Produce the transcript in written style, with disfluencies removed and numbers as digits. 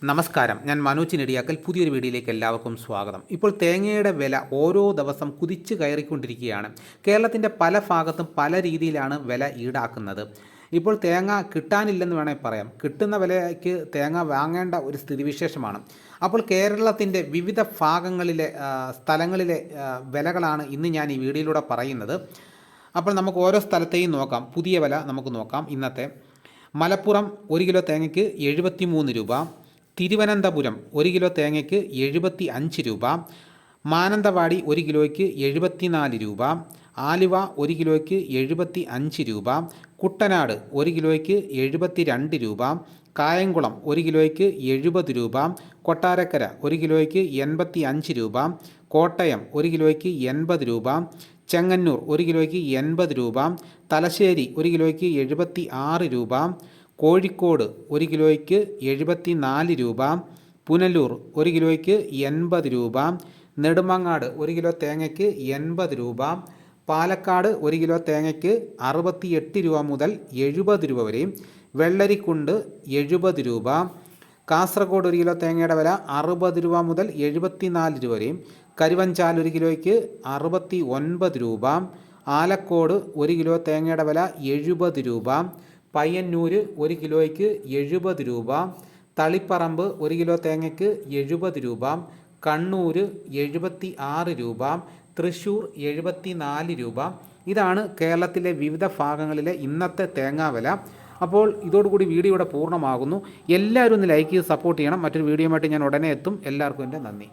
നമസ്കാരം, ഞാൻ മനോജ് നെടിയാക്കൽ. പുതിയൊരു വീഡിയോയിലേക്ക് എല്ലാവർക്കും സ്വാഗതം. ഇപ്പോൾ തേങ്ങയുടെ വില ഓരോ ദിവസം കുതിച്ച് കയറിക്കൊണ്ടിരിക്കുകയാണ്. കേരളത്തിൻ്റെ പല ഭാഗത്തും പല രീതിയിലാണ് വില ഈടാക്കുന്നത്. ഇപ്പോൾ തേങ്ങ കിട്ടാനില്ലെന്ന് വേണമെങ്കിൽ പറയാം. കിട്ടുന്ന വിലയ്ക്ക് തേങ്ങ വാങ്ങേണ്ട ഒരു സ്ഥിതിവിശേഷമാണ്. അപ്പോൾ കേരളത്തിൻ്റെ വിവിധ ഭാഗങ്ങളിലെ സ്ഥലങ്ങളിലെ വിലകളാണ് ഇന്ന് ഞാൻ ഈ വീഡിയോയിലൂടെ പറയുന്നത്. അപ്പോൾ നമുക്ക് ഓരോ സ്ഥലത്തെയും നോക്കാം. പുതിയ വില നമുക്ക് നോക്കാം. ഇന്നത്തെ മലപ്പുറം 1 കിലോ തേങ്ങയ്ക്ക് 73 രൂപ. തിരുവനന്തപുരം 1 കിലോ തേങ്ങയ്ക്ക് 75 രൂപ. മാനന്തവാടി 1 കിലോയ്ക്ക് 74 രൂപ. ആലുവ 1 കിലോയ്ക്ക് 75 രൂപ. കുട്ടനാട് 1 കിലോയ്ക്ക് 72 രൂപ. കായംകുളം 1 കിലോയ്ക്ക് 70 രൂപ. കൊട്ടാരക്കര 1 കിലോയ്ക്ക് 85 രൂപ. കോട്ടയം 1 കിലോയ്ക്ക് 80 രൂപ. ചെങ്ങന്നൂർ 1 കിലോയ്ക്ക് 80 രൂപ. തലശ്ശേരി 1 കിലോയ്ക്ക് 76 രൂപ. കോഴിക്കോട് 1 കിലോയ്ക്ക് 74 രൂപ. പുനലൂർ 1 കിലോയ്ക്ക് 80 രൂപ. നെടുമങ്ങാട് 1 കിലോ തേങ്ങയ്ക്ക് 80 രൂപ. പാലക്കാട് 1 കിലോ തേങ്ങയ്ക്ക് 68 രൂപ മുതൽ 70 രൂപ വരെയും. വെള്ളരിക്കുണ്ട് 70 രൂപ. കാസർഗോഡ് 1 കിലോ തേങ്ങയുടെ വില 60 രൂപ മുതൽ 74 രൂപ വരെയും. കരുവഞ്ചാൽ 1 കിലോയ്ക്ക് 69 രൂപ. ആലക്കോട് 1 കിലോ തേങ്ങയുടെ വില 70 രൂപ. പയ്യന്നൂർ 1 കിലോയ്ക്ക് 70 രൂപ. തളിപ്പറമ്പ് 1 കിലോ തേങ്ങയ്ക്ക് 70 രൂപ. കണ്ണൂർ 76 രൂപ. തൃശ്ശൂർ 74 രൂപ. ഇതാണ് കേരളത്തിലെ വിവിധ ഭാഗങ്ങളിലെ ഇന്നത്തെ തേങ്ങാവില. അപ്പോൾ ഇതോടുകൂടി വീഡിയോ ഇവിടെ പൂർണ്ണമാകുന്നു. എല്ലാവരും ഒന്ന് ലൈക്ക് ചെയ്ത് സപ്പോർട്ട് ചെയ്യണം. മറ്റൊരു വീഡിയോയുമായിട്ട് ഞാൻ ഉടനെ എത്തും. എല്ലാവർക്കും എൻ്റെ നന്ദി.